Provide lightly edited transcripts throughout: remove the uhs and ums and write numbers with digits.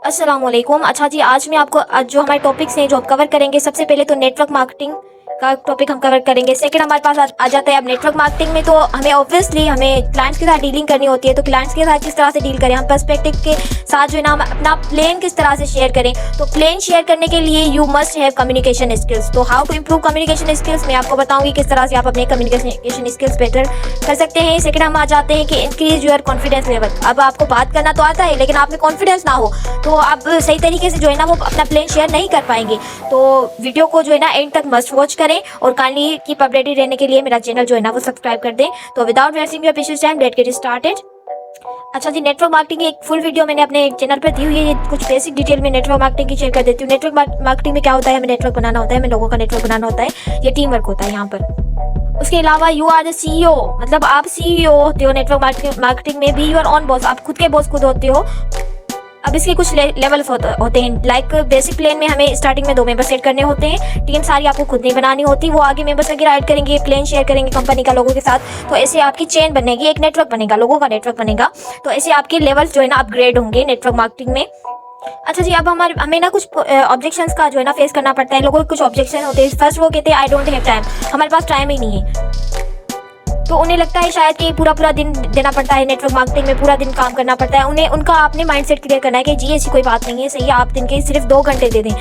अस्सलामुअलैकुम। अच्छा जी, आज मैं आपको आज जो हमारे टॉपिक्स हैं जो हम कवर करेंगे, सबसे पहले तो नेटवर्क मार्केटिंग का टॉपिक हम कवर करेंगे। सेकंड हमारे पास आ जाता है अब नेटवर्क मार्केटिंग में, तो हमें ऑब्वियसली हमें क्लाइंट्स के साथ डीलिंग करनी होती है। तो क्लाइंट्स के साथ किस तरह से डील करें, हम पर्सपेक्टिव के साथ जो है ना हम अपना प्लान किस तरह से शेयर करें। तो प्लान शेयर करने के लिए you must have communication skills. तो how to improve communication skills मैं आपको बताऊंगी किस तरह से आप अपने कम्युनिकेशन स्किल्स बेटर कर सकते हैं। सेकंड हम आ जाते हैं कि इंक्रीज योर कॉन्फिडेंस लेवल। अब आपको बात करना तो आता है लेकिन आप में कॉन्फिडेंस ना हो तो आप सही तरीके से जो है ना वो अपना प्लान शेयर नहीं कर पाएंगे। तो वीडियो को जो है ना एंड तक मस्ट वॉच करें और काइंडली की अपडेटेड रहने के लिए मेरा चैनल जो है ना वो सब्सक्राइब कर दें। तो without wasting your precious time let's get started. अच्छा जी, नेटवर्क मार्केटिंग की एक फुल वीडियो मैंने अपने चैनल पर दी हुई है। ये कुछ बेसिक डिटेल में नेटवर्क मार्केटिंग की शेयर कर देती हूँ। नेटवर्क मार्केटिंग में क्या होता है, हमें नेटवर्क बनाना होता है, हमें लोगों का नेटवर्क बनाना होता है, ये टीम वर्क होता है यहाँ पर। उसके अलावा यू आर द CEO, मतलब आप CEO होते हो नेटवर्क मार्केटिंग में भी। यू आर ऑन बॉस, आप खुद के बॉस खुद होते हो। अब इसके कुछ लेवल्स होते हैं। लाइक बेसिक प्लान में हमें स्टार्टिंग में 2 मेंबर सेट करने होते हैं। टीम सारी आपको खुद नहीं बनानी होती, वो आगे मेंबर्स वगैरह ऐड करेंगे, प्लान शेयर करेंगे कंपनी का लोगों के साथ। तो ऐसे आपकी चेन बनेगी, एक नेटवर्क बनेगा, लोगों का नेटवर्क बनेगा। तो ऐसे आपके लेवल्स जो है ना अपग्रेड होंगे नेटवर्क मार्केटिंग में। अच्छा जी, अब हमें ना कुछ ऑब्जेक्शंस का जो है ना फेस करना पड़ता है। लोगों के कुछ ऑब्जेक्शन होते हैं। फर्स्ट वो कहते हैं आई डोंट हैव टाइम, हमारे पास टाइम ही नहीं है। तो उन्हें लगता है शायद कि पूरा दिन देना पड़ता है नेटवर्क मार्केटिंग में, पूरा दिन काम करना पड़ता है। उन्हें उनका आपने माइंडसेट क्लियर करना है कि जी ऐसी कोई बात नहीं है, सही है, आप दिन के सिर्फ 2 घंटे दे दें।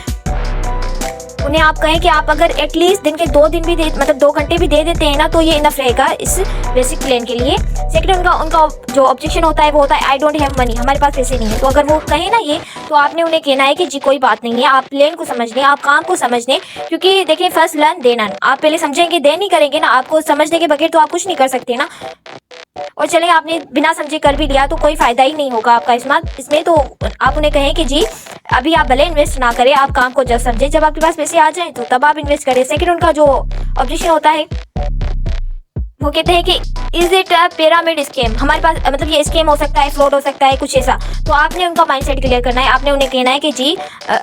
उन्हें आप कहें कि आप अगर एटलीस्ट दिन के 2 दिन भी मतलब 2 घंटे भी दे देते हैं ना तो ये इनफ रहेगा इस बेसिक प्लान के लिए। सेकंड उनका जो ऑब्जेक्शन होता है वो होता है आई डोंट हैव मनी, हमारे पास पैसे नहीं है। तो अगर वो कहें ना ये, तो आपने उन्हें कहना है कि जी कोई बात नहीं है, आप प्लान को समझ लें, आप काम को समझ लें। क्योंकि देखिए फर्स्ट लर्न देना, आप पहले समझेंगे देन नहीं करेंगे ना, आपको समझने के बगैर तो आप कुछ नहीं कर सकते ना। और चले आपने बिना समझे कर भी लिया तो कोई फायदा ही नहीं होगा आपका इसमें। तो आप उन्हें कहें कि जी अभी आप भले इन्वेस्ट ना करें, आप काम को जब समझें, जब आपके पास पैसे आ जाएं तो तब आप इन्वेस्ट करें। सेकंड उनका जो ऑब्जेक्शन होता है वो कहते हैं कि is it a pyramid scheme, हमारे पास मतलब ये स्कीम हो सकता है, फ्रॉड हो सकता है, कुछ ऐसा। तो आपने उनका माइंडसेट क्लियर करना है। आपने उन्हें कहना है कि जी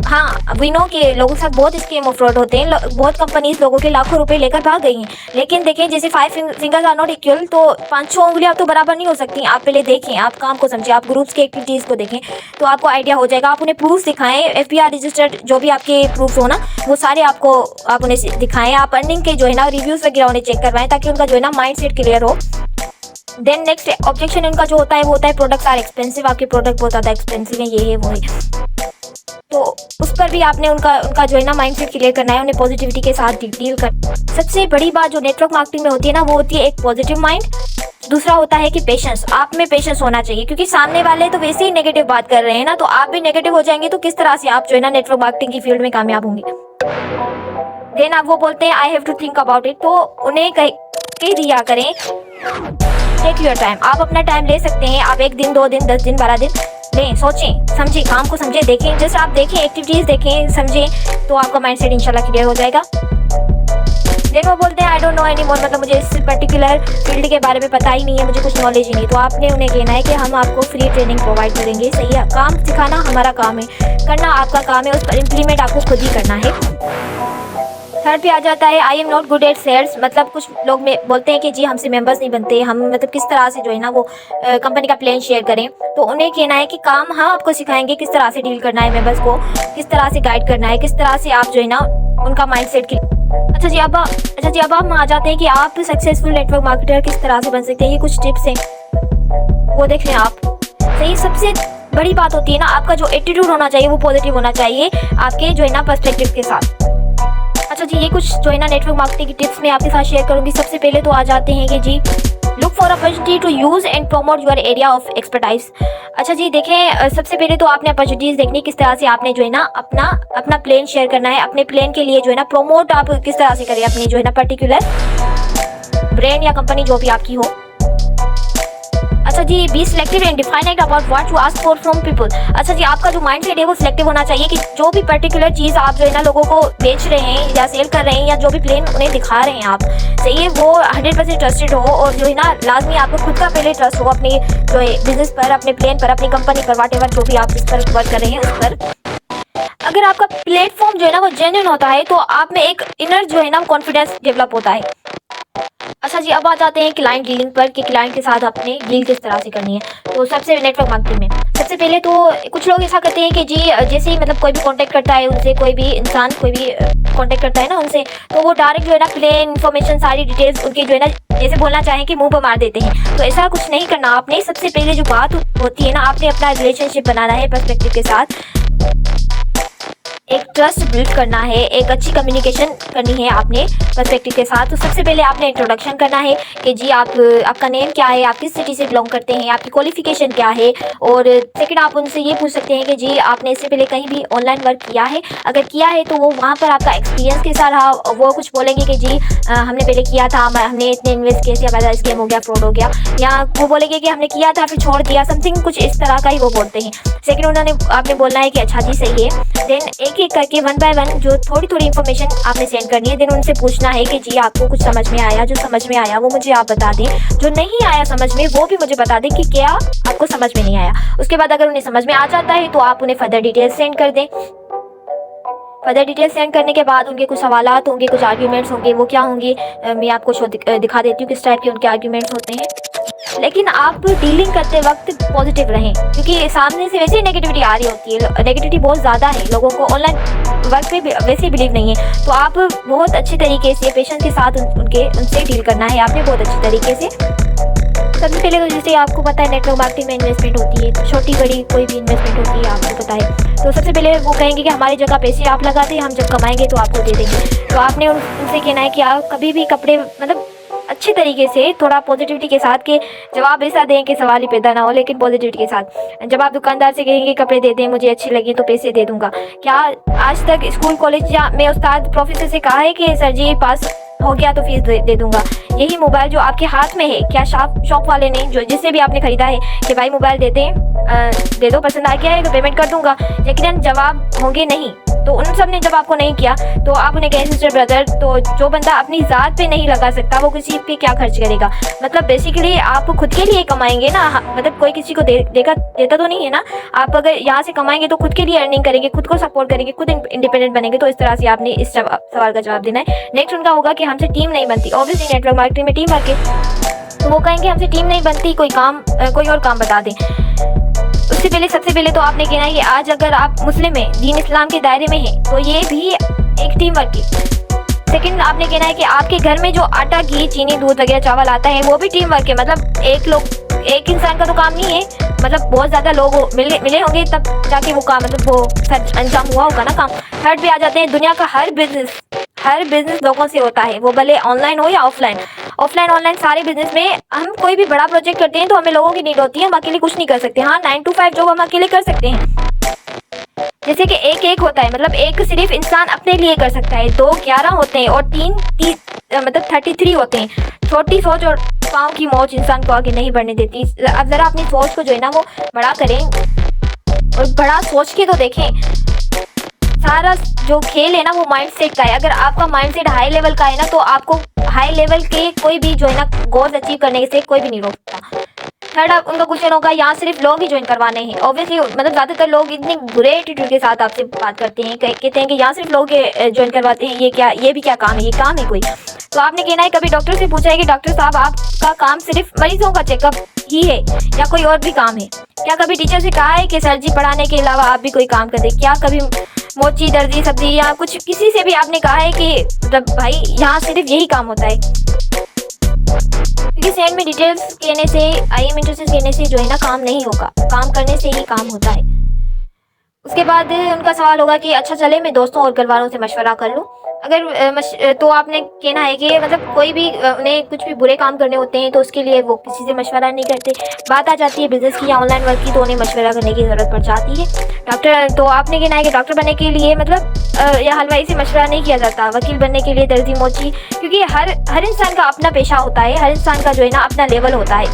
हाँ वी नो कि लोगों के साथ बहुत स्कीम और फ्रॉड होते हैं, बहुत कंपनीज लोगों के लाखों रुपए लेकर भाग गई हैं। लेकिन देखें जैसे 5 फिंगर्स आर नॉट इक्वल, तो 5-6 उंगलियां तो बराबर नहीं हो सकती। आप पहले देखें, आप काम को समझें, आप ग्रुप्स की एक्टिविटीज को देखें तो आपको आइडिया हो जाएगा। आप उन्हें प्रूफ दिखाएं, FBR रजिस्टर्ड जो भी आपके प्रूफ हो ना वो सारे आप उन्हें दिखाएं। आप अर्निंग के जो है ना रिव्यूज वगैरह उन्हें चेक करवाएं ताकि उनका जो है ना माइंड सेट क्लियर हो। देन नेक्स्ट ऑब्जेक्शन उनका जो होता है वो होता है प्रोडक्ट्स आर एक्सपेंसिव, आपके प्रोडक्ट बहुत ज़्यादा एक्सपेंसिव है, ये है वो है। तो उस पर भी आपने उनका जो है ना माइंडसेट क्लियर करना है, उन्हें पॉजिटिविटी के साथ डील कर। सबसे बड़ी बात जो नेटवर्क मार्केटिंग में होती है ना वो होती है एक पॉजिटिव माइंड। दूसरा होता है कि पेशेंस, आप में पेशेंस होना चाहिए क्योंकि सामने वाले तो वैसे ही नेगेटिव बात कर रहे हैं ना, तो आप भी नेगेटिव हो जाएंगे तो किस तरह से आप जो है ना नेटवर्क मार्केटिंग की फील्ड में कामयाब होंगे। देन आप वो बोलते हैं I have to think about it, तो उन्हें कह दिया करें टेक योर टाइम, आप अपना टाइम ले सकते हैं। आप 1 दिन 2 दिन 10 दिन 12 दिन लें, सोचें समझें, काम को समझें, देखें। जैसे आप देखें एक्टिविटीज देखें समझें तो आपका माइंडसेट इंशाल्लाह क्लियर हो जाएगा। देन वो बोलते हैं I don't know any more, मतलब मुझे इस पर्टिकुलर फील्ड के बारे में पता ही नहीं है, मुझे कुछ नॉलेज ही नहीं। तो आपने उन्हें कहना है कि हम आपको फ्री ट्रेनिंग प्रोवाइड करेंगे, सही है, काम सिखाना हमारा काम है, करना आपका काम है, उस पर इम्प्लीमेंट आपको खुद ही करना है। थर्ड पे आ जाता है I am not good at sales, मतलब कुछ लोग बोलते हैं कि जी हमसे मेंबर्स नहीं बनते, हम मतलब किस तरह से जो है ना वो कंपनी का प्लान शेयर करें। तो उन्हें कहना है कि काम हम आपको सिखाएंगे किस तरह से डील करना है मेंबर्स को, किस तरह से गाइड करना है, किस तरह से आप जो है ना उनका माइंडसेट की। अच्छा जी अब हम आ जाते हैं कि आप सक्सेसफुल नेटवर्क मार्केटर किस तरह से बन सकते हैं। ये कुछ टिप्स हैं वो देख लें आप। सही, सबसे बड़ी बात होती है ना आपका जो एटीट्यूड होना चाहिए वो पॉजिटिव होना चाहिए आपके जो है ना पर्सपेक्टिव के साथ। अच्छा जी, ये कुछ जो है ना नेटवर्क मार्केटिंग की टिप्स मैं आपके साथ शेयर करूंगी। सबसे पहले तो आ जाते हैं कि जी look for opportunity to use and promote your area of expertise. अच्छा जी देखें, सबसे पहले तो आपने अपॉर्चुनिटीज देखनी किस तरह से आपने जो है ना अपना प्लान शेयर करना है। अपने प्लान के लिए जो है ना प्रमोट आप किस तरह से करें अपनी जो है ना पर्टिकुलर ब्रांड या कंपनी जो भी आपकी हो। अच्छा जी, be selective and definite about what you ask for from people. अच्छा जी, आपका जो माइंडसेट है वो सिलेक्टिव होना चाहिए कि जो भी पर्टिकुलर चीज़ आप जो है ना लोगों को बेच रहे हैं या सेल कर रहे हैं या जो भी प्लान उन्हें दिखा रहे हैं आप, सही है, वो 100% ट्रस्टेड हो। और जो है ना लाजमी आपको खुद का पहले ट्रस्ट हो अपने जो है बिजनेस पर, अपने प्लान पर, अपनी कंपनी पर, व्हाटएवर जो भी आप जिस पर वर्क कर रहे हैं उस पर। अगर आपका प्लेटफॉर्म जो है ना वो जेन्युइन होता है तो आप में एक इनर जो है ना कॉन्फिडेंस डेवलप होता है। अच्छा जी, अब आ जाते हैं क्लाइंट डीलिंग पर कि क्लाइंट के साथ अपने डील किस तरह से करनी है। तो सबसे नेटवर्क मार्केटिंग में सबसे पहले तो कुछ लोग ऐसा करते हैं कि जी जैसे ही मतलब कोई भी कांटेक्ट करता है उनसे, कोई भी इंसान कोई भी कांटेक्ट करता है ना उनसे, तो वो डायरेक्ट जो है ना प्लेन इन्फॉर्मेशन सारी डिटेल्स उनकी जो है ना जैसे बोलना चाहें कि मुंह पर मार देते हैं। तो ऐसा कुछ नहीं करना आपने। सबसे पहले जो बात होती है ना, आपने अपना रिलेशनशिप बनाना है पर्सपेक्टिव के साथ, एक ट्रस्ट बिल्ड करना है, एक अच्छी कम्युनिकेशन करनी है आपने पर्सपेक्टिव के साथ। तो सबसे पहले आपने इंट्रोडक्शन करना है कि जी आपका नेम क्या है, आप किस सिटी से बिलोंग करते हैं, आपकी क्वालिफिकेशन क्या है। और सेकंड आप उनसे ये पूछ सकते हैं कि जी आपने इससे पहले कहीं भी ऑनलाइन वर्क किया है, अगर किया है तो वो वहाँ पर आपका एक्सपीरियंस कैसा रहा। वो कुछ बोलेंगे कि जी हमने पहले किया था, हमने इतने इन्वेस्ट किए थे, हमारा स्कैम हो गया, फ्रॉड हो गया, या वो बोलेंगे कि हमने किया था फिर छोड़ दिया, समथिंग कुछ इस तरह का ही वो बोलते हैं। सेकंड आपने बोलना है कि अच्छा जी सही है। देन एक एक करके वन बाय वन जो थोड़ी थोड़ी इन्फॉर्मेशन आपने सेंड करनी है। देन उनसे पूछना है कि जी आपको कुछ समझ में आया, जो समझ में आया वो मुझे आप बता दें, जो नहीं आया समझ में वो भी मुझे बता दें कि क्या आपको समझ में नहीं आया। उसके बाद अगर उन्हें समझ में आ जाता है तो आप उन्हें फर्दर डिटेल्स सेंड कर दें। फर्दर डिटेल्स सेंड करने के बाद उनके कुछ सवालात होंगे, कुछ आर्ग्यूमेंट्स होंगे, वो क्या होंगे मैं आपको दिखा देती हूँ किस टाइप के उनके आर्ग्यूमेंट्स होते हैं। लेकिन आप डीलिंग करते वक्त पॉजिटिव रहें, क्योंकि सामने से वैसे ही नेगेटिविटी आ रही होती है, नेगेटिविटी बहुत ज़्यादा है, लोगों को ऑनलाइन वर्क पे वैसे ही बिलीव नहीं है। तो आप बहुत अच्छे तरीके से पेशेंस के साथ उनसे डील करना है आपने बहुत अच्छे तरीके से। सबसे पहले तो जैसे आपको पता है नेटवर्क मार्केटिंग में इन्वेस्टमेंट होती है, छोटी बड़ी कोई भी इन्वेस्टमेंट होती है, आपको पता है। तो सबसे पहले वो कहेंगे कि हमारी जगह पैसे आप लगा दें, हम जब कमाएंगे तो आपको दे देंगे। तो आपने उनसे कहना है कि आप कभी भी कपड़े मतलब अच्छे तरीके से थोड़ा पॉजिटिविटी के साथ के जवाब ऐसा दें कि सवाल ही पैदा ना हो, लेकिन पॉजिटिविटी के साथ। जब आप दुकानदार से कहेंगे कपड़े दे दें, मुझे अच्छे लगे तो पैसे दे दूंगा। क्या आज तक स्कूल कॉलेज या में उस्ताद प्रोफेसर से कहा है कि सर जी पास हो गया तो फीस दे दूंगा? यही मोबाइल जो आपके हाथ में है, क्या शॉप वाले ने जो जिससे भी आपने खरीदा है कि भाई मोबाइल दे दो, पसंद आ गया है तो पेमेंट कर दूंगा, लेकिन जवाब होंगे नहीं। तो उन सब ने जब आपको नहीं किया तो आप उन्हें कहें सिस्टर ब्रदर, तो जो बंदा अपनी ज़ात पे नहीं लगा सकता वो किसी पे क्या खर्च करेगा। मतलब बेसिकली आप खुद के लिए कमाएंगे ना, मतलब कोई किसी को देता तो नहीं है ना। आप अगर यहाँ से कमाएंगे तो खुद के लिए अर्निंग करेंगे, खुद को सपोर्ट करेंगे, खुद इंडिपेंडेंट बनेंगे। तो इस तरह से आपने इस सवाल का जवाब देना है। नेक्स्ट उनका होगा कि हमसे टीम नहीं बनती। ऑब्वियसली नेटवर्क मार्केटिंग में टीम वर्क है, तो वो कहेंगे हमसे टीम नहीं बनती, कोई और काम बता दें। उससे पहले सबसे पहले तो आपने कहना है कि आज अगर आप मुस्लिम हैं, दीन इस्लाम के दायरे में हैं, तो ये भी एक टीम वर्क है। सेकंड आपने कहना है कि आपके घर में जो आटा, घी, चीनी, दूध वगैरह चावल आता है वो भी टीम वर्क है। मतलब एक इंसान का तो काम नहीं है, मतलब बहुत ज़्यादा लोग मिले होंगे तब जाके वो काम मतलब वो अंजाम हुआ होगा ना काम। थर्ड पे आ जाते हैं दुनिया का हर बिजनेस लोगों से होता है, वो भले ऑनलाइन हो या ऑफलाइन ऑनलाइन सारे बिजनेस में हम कोई भी बड़ा प्रोजेक्ट करते हैं तो हमें लोगों की नीड होती है, हम अकेले कुछ नहीं कर सकते। हाँ 9 to 5 जॉब हम अकेले कर सकते हैं, जैसे कि एक होता है, मतलब एक सिर्फ इंसान अपने लिए कर सकता है, 2 11 होते हैं और 3 मतलब 33 होते हैं। छोटी सोच और पाँव की मौज इंसान को आगे नहीं बढ़ने देती। अब जरा अपनी सोच को जो है ना वो बड़ा करें और बड़ा सोच के तो देखें। सारा जो खेल है ना वो माइंड सेट का है। अगर आपका माइंड सेट हाई लेवल का है ना तो आपको हाई लेवल के कोई भी जो है ना गोल्स अचीव करने से कोई भी नहीं रोकता। थर्ड उनका क्वेश्चन होगा यहाँ सिर्फ लोग ही ज्वाइन करवाने हैं। ऑब्वियसली मतलब ज़्यादातर लोग इतने बुरे एटीट्यूड के साथ आपसे बात करते हैं, कहते हैं कि यहाँ सिर्फ लोग ज्वाइन करवाते हैं, ये भी क्या काम है, ये काम है कोई। तो आपने कहना है कभी डॉक्टर से पूछा है कि डॉक्टर साहब आपका काम सिर्फ मरीजों का चेकअप ही है या कोई और भी काम है? क्या कभी टीचर से कहा है कि सर जी पढ़ाने के अलावा आप भी कोई काम करते? क्या कभी मोची, दर्जी, सब्जी या कुछ किसी से भी आपने कहा है कि मतलब भाई यहाँ सिर्फ यही काम होता है? क्योंकि सेंड में डिटेल्स कहने से, IM इंटरव्यू कहने से जो है ना काम नहीं होगा, काम करने से ही काम होता है। उसके बाद उनका सवाल होगा कि अच्छा चले मैं दोस्तों और घर वालों से मशवरा कर लूँ। अगर तो आपने कहना है कि मतलब कोई भी उन्हें कुछ भी बुरे काम करने होते हैं तो उसके लिए वो किसी से मशवरा नहीं करते। बात आ जाती है बिजनेस की या ऑनलाइन वर्क की तो उन्हें मशवरा करने की ज़रूरत पड़ जाती है। डॉक्टर, तो आपने कहना है कि डॉक्टर बनने के लिए मतलब या हलवाई से मशवरा नहीं किया जाता, वकील बनने के लिए दर्जी, मोची, क्योंकि हर इंसान का अपना पेशा होता है, हर इंसान का जो है ना अपना लेवल होता है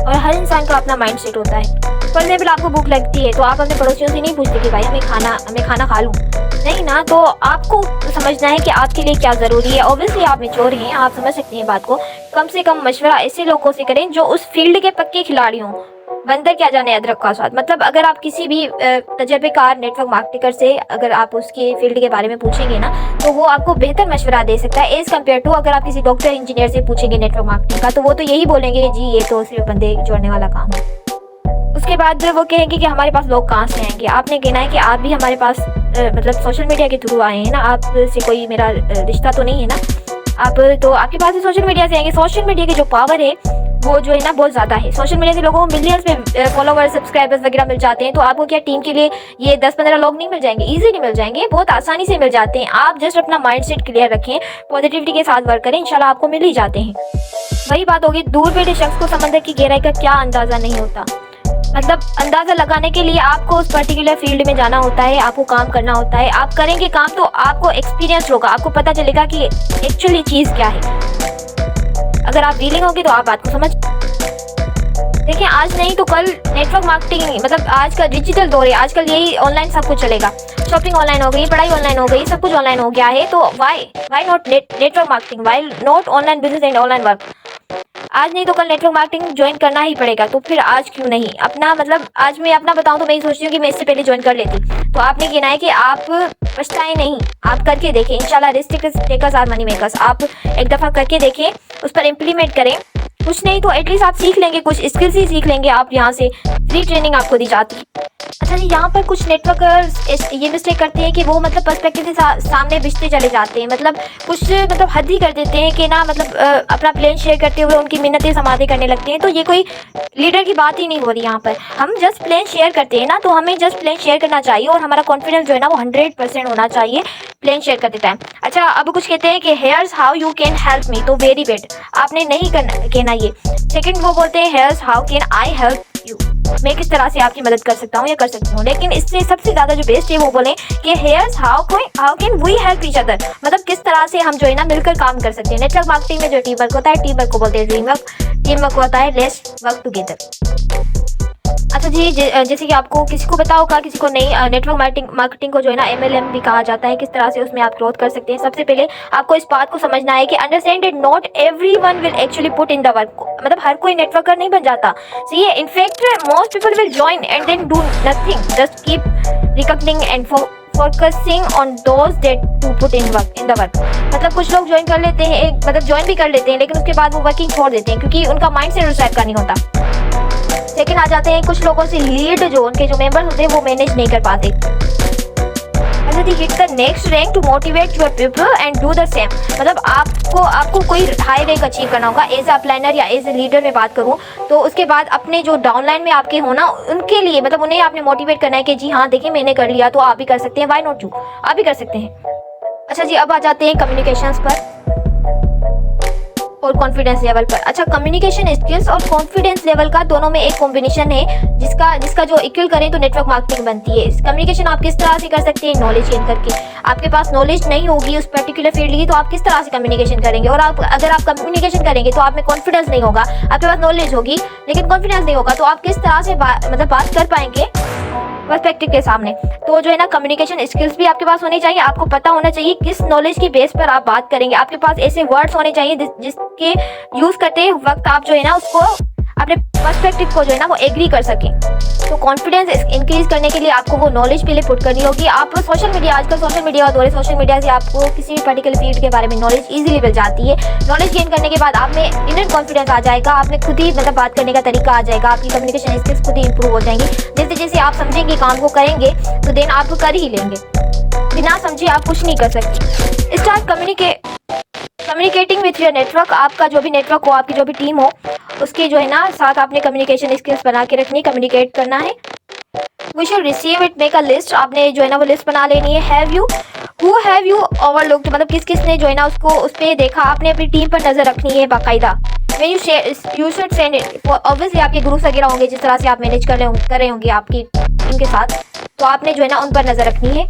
और हर इंसान का अपना माइंड सेट होता है। फॉर एग्जाम्पल आपको भूख लगती है तो आप अपने पड़ोसियों से नहीं पूछते कि भाई हमें खाना खा लूँ, नहीं ना। तो आपको समझना है कि आपके लिए क्या ज़रूरी है। ऑब्वियसली आप मैच्योर हैं, आप समझ सकते हैं बात को। कम से कम मशवरा ऐसे लोगों से करें जो उस फील्ड के पक्के खिलाड़ी हों। बंदर क्या जाने अदरक का स्वाद। मतलब अगर आप किसी भी तजर्बेकार नेटवर्क मार्केटर से अगर आप उसके फील्ड के बारे में पूछेंगे ना, तो वो आपको बेहतर मशवरा दे सकता है एज़ कम्पेयर टू अगर आप किसी डॉक्टर इंजीनियर से पूछेंगे नेटवर्क मार्केटिंग का, तो वो तो यही बोलेंगे जी ये तो सिर्फ बंदे जोड़ने वाला काम है। उसके बाद वो कहेंगे कि हमारे पास लोग कहाँ से आएंगे। आपने कहना है कि आप भी हमारे पास मतलब सोशल मीडिया के थ्रू आए हैं ना, आपसे कोई मेरा रिश्ता तो नहीं है ना, आप तो आपके पास ही सोशल मीडिया से आएंगे। सोशल मीडिया की जो पावर है वो जो है ना बहुत ज़्यादा है। सोशल मीडिया से लोगों को मिलियंस में फॉलोवर्स सब्सक्राइबर्स वगैरह मिल जाते हैं। तो आपको क्या टीम के लिए ये 10-15 लोग नहीं मिल जाएंगे, इजीली मिल जाएंगे, बहुत आसानी से मिल जाते हैं। आप जस्ट अपना माइंडसेट क्लियर रखें, पॉजिटिविटी के साथ वर्क करें, इंशाल्लाह आपको मिल ही जाते हैं। वही बात होगी, दूर बैठे शख्स को समंदर की गहराई का क्या अंदाज़ा नहीं होता। मतलब अंदाज़ा लगाने के लिए आपको उस पर्टिकुलर फील्ड में जाना होता है, आपको काम करना होता है। आप करेंगे काम तो आपको एक्सपीरियंस होगा, आपको पता चलेगा कि एक्चुअली चीज़ क्या है। अगर आप डीलिंग होगी तो आप बात को समझ। देखिए आज नहीं तो कल नेटवर्क मार्केटिंग, मतलब आज का डिजिटल दौर है, आजकल यही ऑनलाइन सब कुछ चलेगा। शॉपिंग ऑनलाइन हो गई, पढ़ाई ऑनलाइन हो गई, सब कुछ ऑनलाइन हो गया है। तो why not network marketing, why not online business and online work. आज नहीं तो कल नेटवर्क मार्केटिंग ज्वाइन करना ही पड़ेगा, तो फिर आज क्यों नहीं अपना। मतलब आज मैं अपना बताऊं तो मैं ये सोचती हूँ कि मैं इससे पहले ज्वाइन कर लेती। तो आपने कहना है कि आप पछताएं नहीं, आप करके देखें, इंशाल्लाह risk takers are money makers. आप एक दफ़ा करके देखें, उस पर इम्प्लीमेंट करें, कुछ नहीं तो एटलीस्ट आप सीख लेंगे, कुछ स्किल्स ही सीख लेंगे। आप यहाँ से फ्री ट्रेनिंग आपको दी जाती है। अच्छा जी, यहाँ पर कुछ नेटवर्कर्स ये मिस्टेक करते हैं कि वो मतलब पर्सपेक्टिव से सामने बिछते चले जाते हैं। मतलब कुछ मतलब हद ही कर देते हैं कि ना, मतलब अपना प्लान शेयर करते हुए उनकी मिन्नतें समाधे करने लगते हैं। तो ये कोई लीडर की बात ही नहीं हो रही यहाँ पर। हम जस्ट प्लान शेयर करते हैं ना, तो हमें जस्ट प्लान शेयर करना चाहिए और हमारा कॉन्फिडेंस जो है ना वो 100% होना चाहिए प्लान शेयर करते टाइम। अच्छा, अब कुछ कहते हैं कि here's how you can help me, तो वेरी बेड आपने नहीं कहना ये। सेकंड वो बोलते हैं hairs how can I help you, मैं किस तरह से आपकी मदद कर सकता हूँ या कर सकती हूँ। लेकिन इससे सबसे ज़्यादा जो बेस्ट है वो बोलें कि here's how can we help each other, मतलब किस तरह से हम जो है ना मिलकर काम कर सकते हैं। नेटवर्क मार्केटिंग में जो टीम वर्क होता है, टीम वर्क को बोलते हैं टीम वर्क होता है लेट्स वर्क टुगेदर। अच्छा जी, जैसे कि आपको किसी को पता होगा, किसी को नहीं, नेटवर्क मार्केटिंग को जो है ना MLM भी कहा जाता है। किस तरह से उसमें आप ग्रोथ कर सकते हैं। सबसे पहले आपको इस बात को समझना है कि understand that not everyone will actually put in the work. मतलब हर कोई नेटवर्कर नहीं बन जाता। See in fact most people will join and then do nothing, just keep recognizing and focusing on those that to put in the work. मतलब कुछ लोग join कर लेते हैं, मतलब ज्वाइन भी कर लेते हैं, लेकिन उसके बाद वो वर्किंग छोड़ देते हैं क्योंकि उनका माइंड सेट रिसेट का नहीं होता। लेकिन आ जाते हैं कुछ लोगों से लीड, जो उनके जो मेंबर्स होते हैं वो मैनेज नहीं कर पाते। अच्छा जी, hit the next rank to motivate your people and do the same. मतलब आपको कोई हाई रैंक अचीव करना होगा एज अ प्लानर या एज ए लीडर में बात करूं, तो उसके बाद अपने जो डाउनलाइन में आपके हो ना, उनके लिए मतलब उन्हें आपने मोटिवेट करना है कि जी हाँ देखिए मैंने कर लिया तो आप भी कर सकते हैं, वाई नॉट यू, आप भी कर सकते हैं। अच्छा जी, अब आ जाते हैं कम्युनिकेशंस पर और कॉन्फिडेंस लेवल पर। अच्छा, कम्युनिकेशन स्किल्स और कॉन्फिडेंस लेवल का दोनों में एक कॉम्बिनेशन है जिसका जो इक्वल करें तो नेटवर्क मार्केटिंग बनती है। कम्युनिकेशन आप किस तरह से कर सकते हैं, नॉलेज गेन करके। आपके पास नॉलेज नहीं होगी उस पर्टिकुलर फील्ड की तो आप किस तरह से कम्युनिकेशन करेंगे। और अगर आप कम्युनिकेशन करेंगे तो आप में कॉन्फिडेंस नहीं होगा। आपके पास नॉलेज होगी लेकिन कॉन्फिडेंस नहीं होगा, तो आप किस तरह से मतलब बात कर पाएंगे पर्सपेक्टिव के सामने। तो जो है ना कम्युनिकेशन स्किल्स भी आपके पास होनी चाहिए। आपको पता होना चाहिए किस नॉलेज की बेस पर आप बात करेंगे। आपके पास ऐसे वर्ड्स होने चाहिए जिसके यूज करते वक्त आप जो है ना उसको अपने पर्सपेक्टिव को जो है ना वो एग्री कर सकें। तो कॉन्फिडेंस इंक्रीज करने के लिए आपको वो नॉलेज पहले पुट करनी होगी। आप सोशल मीडिया, आजकल सोशल मीडिया और दौरे सोशल मीडिया से आपको किसी भी पर्टिकुलर फील्ड के बारे में नॉलेज इजीली मिल जाती है। नॉलेज गेन करने के बाद आप में इनर कॉन्फिडेंस आ जाएगा, आप में खुद ही मतलब बात करने का तरीका आ जाएगा, आपकी कम्युनिकेशन स्किल्स खुद ही इंप्रूव हो जाएंगी। जैसे जैसे आप समझेंगे काम को करेंगे तो देन आप कर ही लेंगे, बिना समझे आप कुछ नहीं कर सकते। Start communicating with your network. आपका जो भी नेटवर्क हो, आपकी जो भी टीम हो, उसके जो है ना साथ आपने कम्युनिकेशन स्किल्स बना के रखनी, कम्युनिकेट करना है। We should receive it, make a list. आपने जो है ना वो लिस्ट बना लेनी है। हु हैव यू ओवरलुक्ड, मतलब किस ने जो है ना उसको उस पर देखा। आपने अपनी टीम पर नजर रखनी है बाकायदा। You should send it, obviously आपके ग्रुप्स वगैरह होंगे जिस तरह से आप मैनेज कर रहे होंगे आपकी टीम के साथ, तो आपने जो है ना उन पर नजर रखनी है।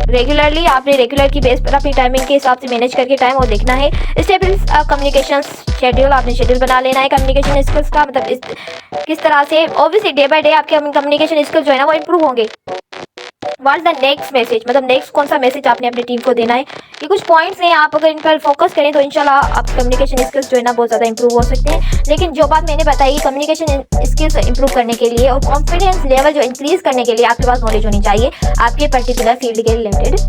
रेगुलरली आपने रेगुलर की बेस पर अपनी टाइमिंग के हिसाब से मैनेज करके टाइम और देखना है। स्टेबल कम्युनिकेशन शेड्यूल, आपने शेड्यूल बना लेना है कम्युनिकेशन स्किल्स का। मतलब किस तरह से ऑब्वियसली डे बाय डे आपके कम्युनिकेशन स्किल्स जो है ना वो इंप्रूव होंगे। व्हाट्स द नेक्स्ट मैसेज, मतलब नेक्स्ट कौन सा मैसेज आपने अपनी टीम को देना है। ये कुछ पॉइंट्स हैं, आप अगर इन पर फोकस करें तो इंशाल्लाह आप कम्युनिकेशन स्किल्स जो है ना बहुत ज़्यादा इंप्रूव हो सकते हैं। लेकिन जो बात मैंने बताई, कम्युनिकेशन स्किल्स इंप्रूव करने के लिए और कॉन्फिडेंस लेवल जो इंक्रीज करने के लिए आपके पास नॉलेज होनी चाहिए आपके पर्टिकुलर फील्ड के रिलेटेड।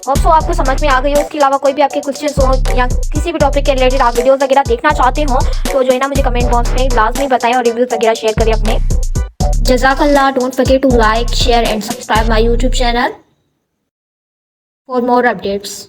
ऑल्सो आपको समझ में आ गई हो। उसके अलावा कोई भी आपके क्वेश्चन हो या किसी भी टॉपिक के रिलेटेड आप वीडियोस वगैरह देखना चाहते हो तो जो है ना मुझे कमेंट बॉक्स में लाजमी बताएं और रिव्यूज वगैरह शेयर करें अपने। जज़ाकल्लाह, don't forget to like, share and subscribe my YouTube channel for more updates.